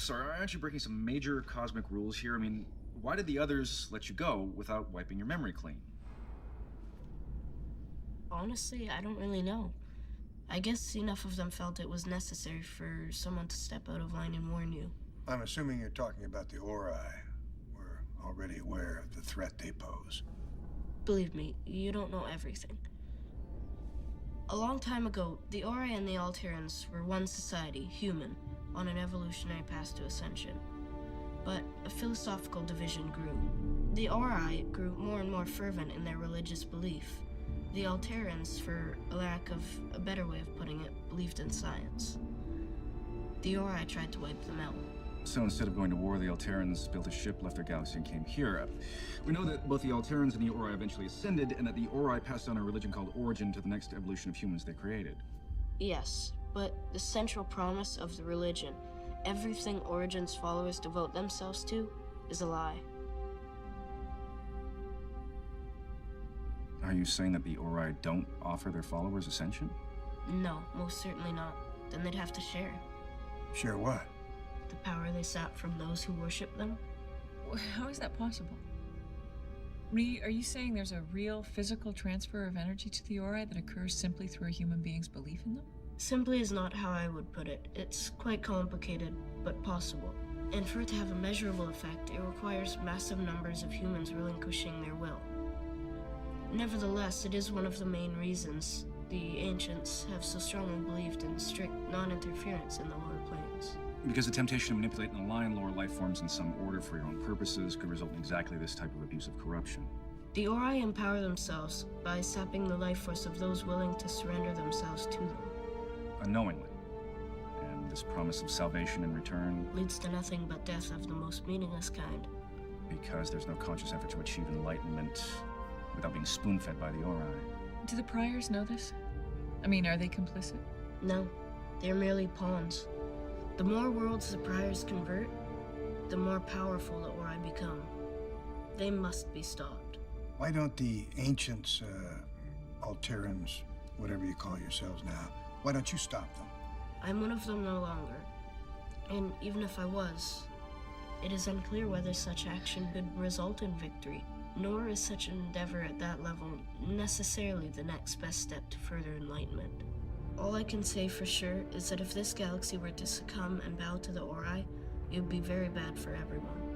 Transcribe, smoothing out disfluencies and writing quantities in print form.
Sorry, aren't you breaking some major cosmic rules here? I mean, why did the others let you go without wiping your memory clean? Honestly, I don't really know. I guess enough of them felt it was necessary for someone to step out of line and warn you. I'm assuming you're talking about the Ori. We're already aware of the threat they pose. Believe me, you don't know everything. A long time ago, the Ori and the Alterans were one society, human, on an evolutionary path to ascension. But a philosophical division grew. The Ori grew more and more fervent in their religious belief. The Alterans, for a lack of a better way of putting it, believed in science. The Ori tried to wipe them out. So instead of going to war, the Alterans built a ship, left their galaxy, and came here. We know that both the Alterans and the Ori eventually ascended, and that the Ori passed on a religion called Origin to the next evolution of humans they created. Yes, but the central promise of the religion, everything Origin's followers devote themselves to, is a lie. Are you saying that the Ori don't offer their followers ascension? No, most certainly not. Then they'd have to share. Share what? The power they sap from those who worship them. How is that possible? Are you saying there's a real physical transfer of energy to the Ori that occurs simply through a human being's belief in them? Simply is not how I would put it. It's quite complicated, but possible. And for it to have a measurable effect, it requires massive numbers of humans relinquishing their will. Nevertheless, it is one of the main reasons the ancients have so strongly believed in strict non-interference in the lower planes. Because the temptation to manipulate and align lower life forms in some order for your own purposes could result in exactly this type of abusive corruption. The Ori empower themselves by sapping the life force of those willing to surrender themselves to them. Unknowingly. And this promise of salvation in return... leads to nothing but death of the most meaningless kind. Because there's no conscious effort to achieve enlightenment without being spoon-fed by the Ori. Do the priors know this? I mean, are they complicit? No, they're merely pawns. The more worlds the priors convert, the more powerful the Ori become. They must be stopped. Why don't the ancients, Alterans, whatever you call yourselves now, why don't you stop them? I'm one of them no longer. And even if I was, it is unclear whether such action could result in victory, nor is such an endeavor at that level necessarily the next best step to further enlightenment. All I can say for sure is that if this galaxy were to succumb and bow to the Ori, it would be very bad for everyone.